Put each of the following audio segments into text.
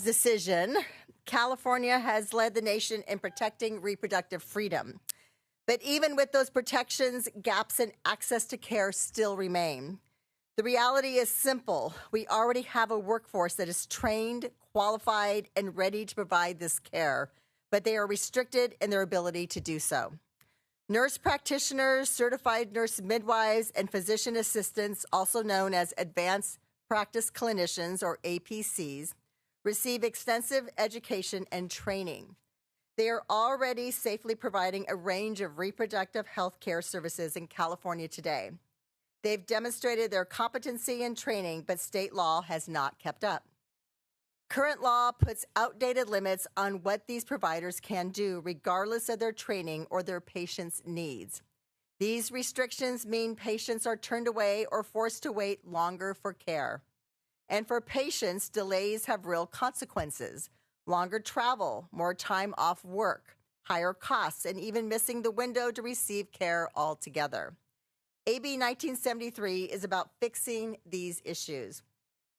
decision, California has led the nation in protecting reproductive freedom. But even with those protections, gaps in access to care still remain. The reality is simple. We already have a workforce that is trained, qualified, and ready to provide this care, but they are restricted in their ability to do so. Nurse practitioners, certified nurse midwives, and physician assistants, also known as advanced practice clinicians or APCs, receive extensive education and training. They are already safely providing a range of reproductive health care services in California today. They've demonstrated their competency and training, but state law has not kept up. Current law puts outdated limits on what these providers can do, regardless of their training or their patients' needs. These restrictions mean patients are turned away or forced to wait longer for care. And for patients, delays have real consequences: longer travel, more time off work, higher costs, and even missing the window to receive care altogether. AB 1973 is about fixing these issues.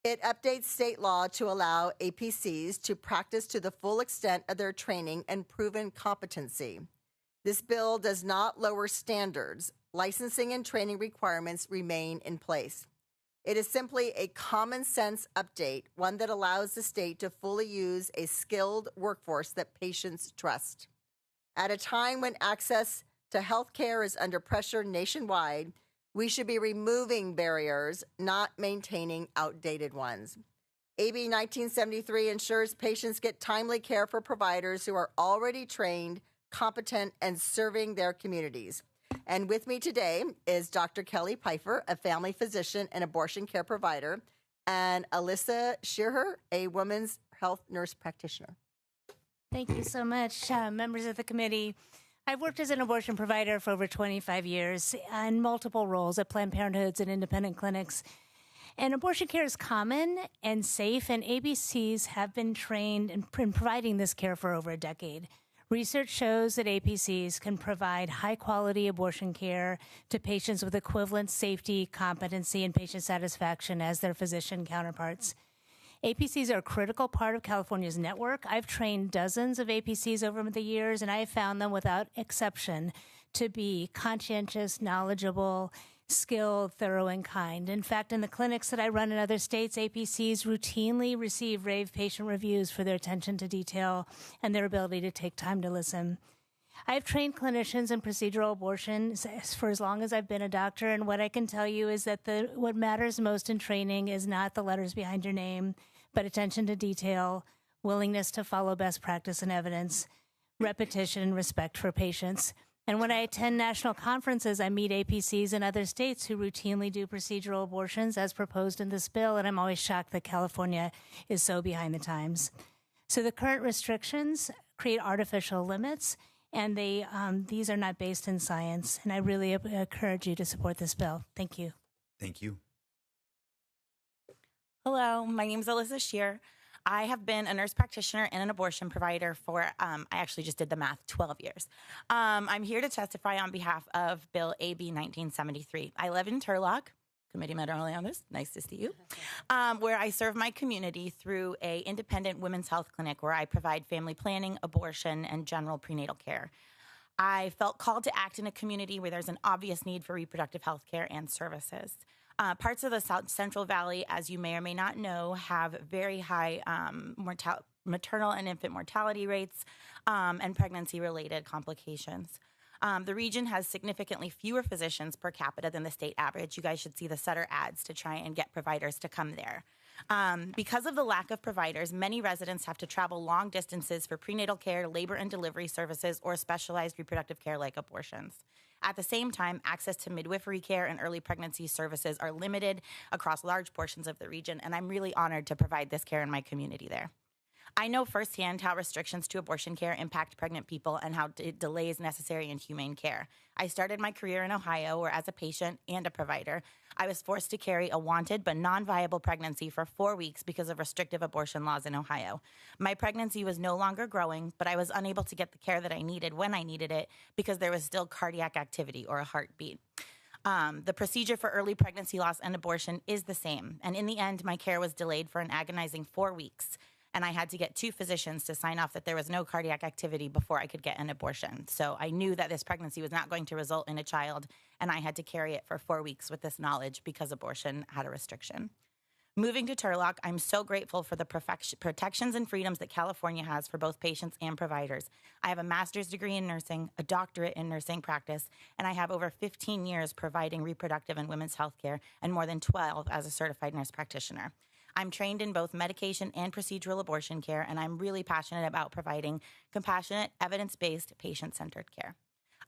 It updates state law to allow APCs to practice to the full extent of their training and proven competency. This bill does not lower standards. Licensing and training requirements remain in place. It is simply a common sense update, one that allows the state to fully use a skilled workforce that patients trust. At a time when access to health care is under pressure nationwide, we should be removing barriers, not maintaining outdated ones. AB 1973 ensures patients get timely care for providers who are already trained, competent, and serving their communities. And with me today is Dr. Kelly Pfeiffer, a family physician and abortion care provider, and Alyssa Shearer, a women's health nurse practitioner. Thank you so much, members of the committee. I've worked as an abortion provider for over 25 years in multiple roles at Planned Parenthoods and independent clinics. And abortion care is common and safe, and ABCs have been trained in providing this care for over a decade. Research shows that APCs can provide high-quality abortion care to patients with equivalent safety, competency, and patient satisfaction as their physician counterparts. APCs are a critical part of California's network. I've trained dozens of APCs over the years, and I have found them without exception to be conscientious, knowledgeable, skilled, thorough, and kind. In fact, in the clinics that I run in other states, APCs routinely receive rave patient reviews for their attention to detail and their ability to take time to listen. I've trained clinicians in procedural abortion for as long as I've been a doctor, and what I can tell you is that what matters most in training is not the letters behind your name, but attention to detail, willingness to follow best practice and evidence, repetition, and respect for patients. And when I attend national conferences, I meet APCs in other states who routinely do procedural abortions as proposed in this bill, and I'm always shocked that California is so behind the times. So the current restrictions create artificial limits, and these are not based in science, and I really encourage you to support this bill. Thank you. Thank you. Hello, my name is Alyssa Shearer. I have been a nurse practitioner and an abortion provider for, I actually just did the math, 12 years. I'm here to testify on behalf of Bill AB 1973. I live in Turlock. Committee met early on this. Nice to see you. Where I serve my community through a independent women's health clinic where I provide family planning, abortion, and general prenatal care. I felt called to act in a community where there's an obvious need for reproductive health care and services. Parts of the South Central Valley, as you may or may not know, have very high maternal and infant mortality rates and pregnancy-related complications. The region has significantly fewer physicians per capita than the state average. You guys should see the Sutter ads to try and get providers to come there. Because of the lack of providers, many residents have to travel long distances for prenatal care, labor and delivery services, or specialized reproductive care like abortions. At the same time, access to midwifery care and early pregnancy services are limited across large portions of the region, and I'm really honored to provide this care in my community there. I know firsthand how restrictions to abortion care impact pregnant people and how it delays necessary and humane care. I started my career in Ohio, where as a patient and a provider, I was forced to carry a wanted but non-viable pregnancy for 4 weeks because of restrictive abortion laws in Ohio. My pregnancy was no longer growing, but I was unable to get the care that I needed when I needed it because there was still cardiac activity or a heartbeat. The procedure for early pregnancy loss and abortion is the same, and in the end, my care was delayed for an agonizing 4 weeks. and I had to get 2 physicians to sign off that there was no cardiac activity before I could get an abortion. So I knew that this pregnancy was not going to result in a child, and I had to carry it for 4 weeks with this knowledge because abortion had a restriction. Moving to Turlock, I'm so grateful for the protections and freedoms that California has for both patients and providers. I have a master's degree in nursing, a doctorate in nursing practice, and I have over 15 years providing reproductive and women's health care and more than 12 as a certified nurse practitioner. I'm trained in both medication and procedural abortion care, and I'm really passionate about providing compassionate, evidence-based, patient-centered care.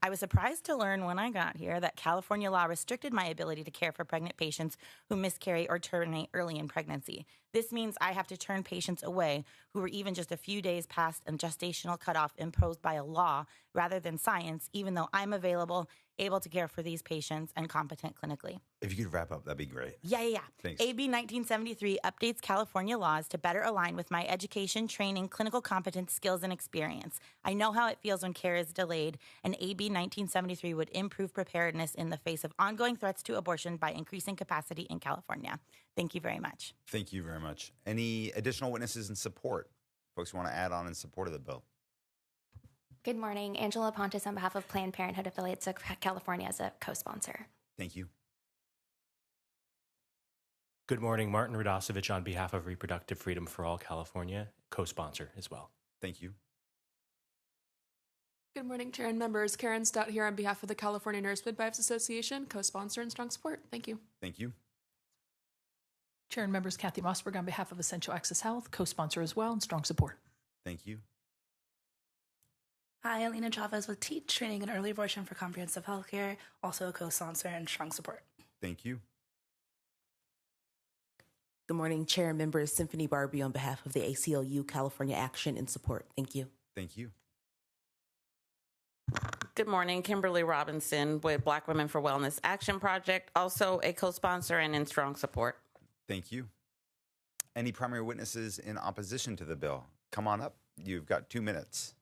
I was surprised to learn when I got here that California law restricted my ability to care for pregnant patients who miscarry or terminate early in pregnancy. This means I have to turn patients away who were even just a few days past a gestational cutoff imposed by a law rather than science, even though I'm available, able to care for these patients, and competent clinically. If you could wrap up, that'd be great. Yeah. Thanks. AB 1973 updates California laws to better align with my education, training, clinical competence, skills, and experience. I know how it feels when care is delayed, and AB 1973 would improve preparedness in the face of ongoing threats to abortion by increasing capacity in California. Thank you very much. Thank you very much. Any additional witnesses in support? Folks who want to add on in support of the bill? Good morning. Angela Pontus on behalf of Planned Parenthood Affiliates of California as a co-sponsor. Thank you. Good morning. Martin Radosevich on behalf of Reproductive Freedom for All California, co-sponsor as well. Thank you. Good morning, Chair and members. Karen Stout here on behalf of the California Nurse-Midwives Association, co-sponsor and strong support. Thank you. Thank you. Chair and members, Kathy Mossberg on behalf of Essential Access Health, co-sponsor as well, and strong support. Thank you. Hi, Alina Chavez with TEACH, Training in Early Abortion for Comprehensive Healthcare, also a co-sponsor and strong support. Thank you. Good morning, Chair and members. Symphony Barbie on behalf of the ACLU California Action and Support. Thank you. Thank you. Good morning, Kimberly Robinson with Black Women for Wellness Action Project, also a co-sponsor and in strong support. Thank you. Any primary witnesses in opposition to the bill? Come on up. You've got 2 minutes.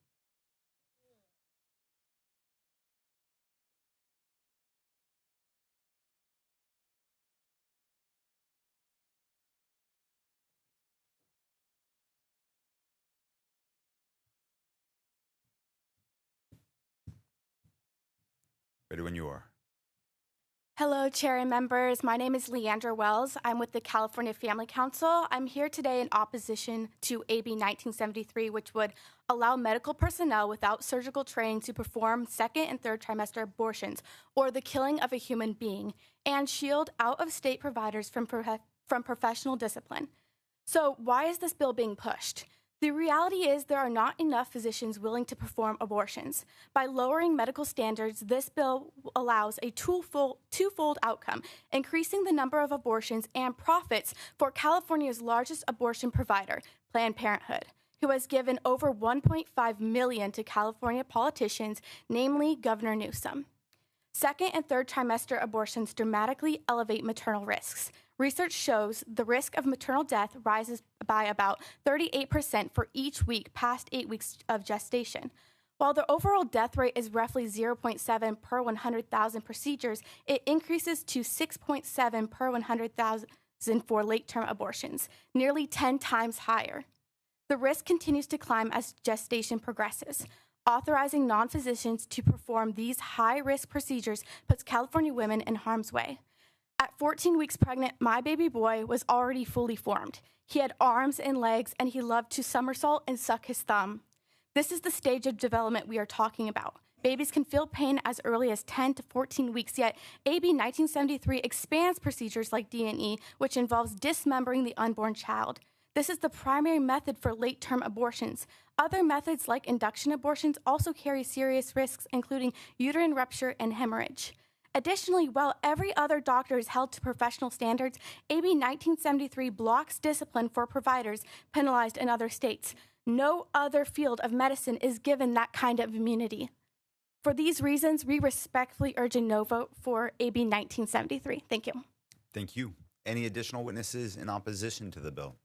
Ready when you are. Hello, Chair and members. My name is Leandra Wells. I'm with the California Family Council. I'm here today in opposition to AB 1973, which would allow medical personnel without surgical training to perform second and third trimester abortions or the killing of a human being and shield out-of-state providers from professional discipline. So why is this bill being pushed? The reality is there are not enough physicians willing to perform abortions. By lowering medical standards, this bill allows a twofold outcome, increasing the number of abortions and profits for California's largest abortion provider, Planned Parenthood, who has given over $1.5 million to California politicians, namely Governor Newsom. Second and third trimester abortions dramatically elevate maternal risks. Research shows the risk of maternal death rises by about 38% for each week past 8 weeks of gestation. While the overall death rate is roughly 0.7 per 100,000 procedures, it increases to 6.7 per 100,000 for late-term abortions, nearly 10 times higher. The risk continues to climb as gestation progresses. Authorizing non-physicians to perform these high-risk procedures puts California women in harm's way. At 14 weeks pregnant, my baby boy was already fully formed. He had arms and legs, and he loved to somersault and suck his thumb. This is the stage of development we are talking about. Babies can feel pain as early as 10 to 14 weeks, yet AB 1973 expands procedures like D&E, which involves dismembering the unborn child. This is the primary method for late-term abortions. Other methods like induction abortions also carry serious risks, including uterine rupture and hemorrhage. Additionally, while every other doctor is held to professional standards, AB 1973 blocks discipline for providers penalized in other states. No other field of medicine is given that kind of immunity. For these reasons, we respectfully urge a no vote for AB 1973. Thank you. Thank you. Any additional witnesses in opposition to the bill?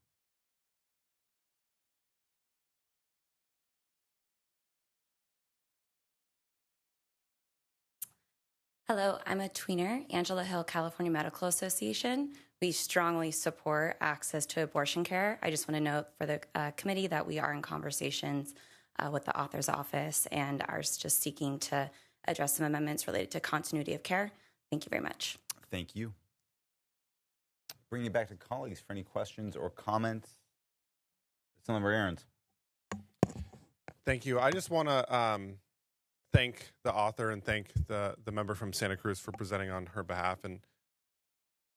Hello, I'm a tweener, Angela Hill, California Medical Association. We strongly support access to abortion care. I just want to note for the committee that we are in conversations with the author's office and are just seeking to address some amendments related to continuity of care. Thank you very much. Thank you. Bring it back to colleagues for any questions or comments. Assemblymember Aarons. Thank you. I just want to thank the author and thank the member from Santa Cruz for presenting on her behalf. And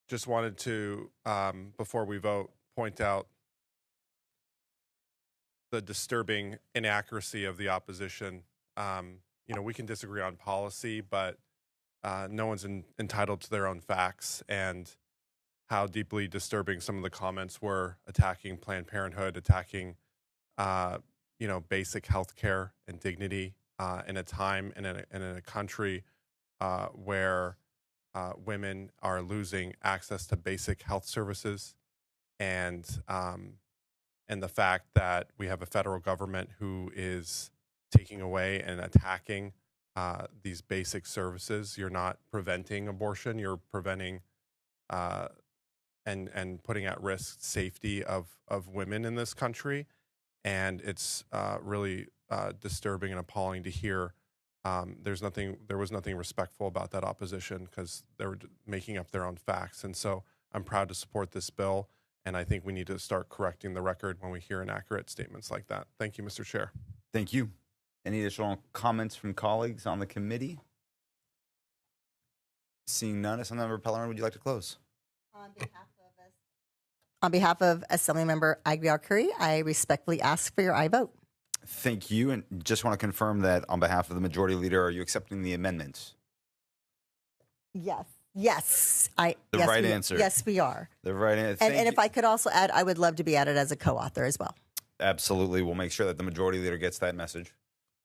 just wanted to, before we vote, point out the disturbing inaccuracy of the opposition. We can disagree on policy, but no one's entitled to their own facts, and how deeply disturbing some of the comments were, attacking Planned Parenthood, attacking, basic health care and dignity in a time and in a country where women are losing access to basic health services, and the fact that we have a federal government who is taking away and attacking these basic services. You're not preventing abortion, you're preventing and putting at risk safety of women in this country. And it's really disturbing and appalling to hear. There was nothing respectful about that opposition, because they were making up their own facts. And so I'm proud to support this bill, and I think we need to start correcting the record when we hear inaccurate statements like that. Thank you, Mr. Chair. Thank you. Any additional comments from colleagues on the committee? Seeing none, Assemblymember Pellerin, would you like to close? On behalf of Assemblymember Aguiar-Curry, I respectfully ask for your aye vote. Thank you. And just want to confirm that on behalf of the Majority Leader, are you accepting the amendments? Yes. Yes. Answer. Yes, we are. The right answer. And if I could also add, I would love to be added as a co-author as well. Absolutely. We'll make sure that the Majority Leader gets that message.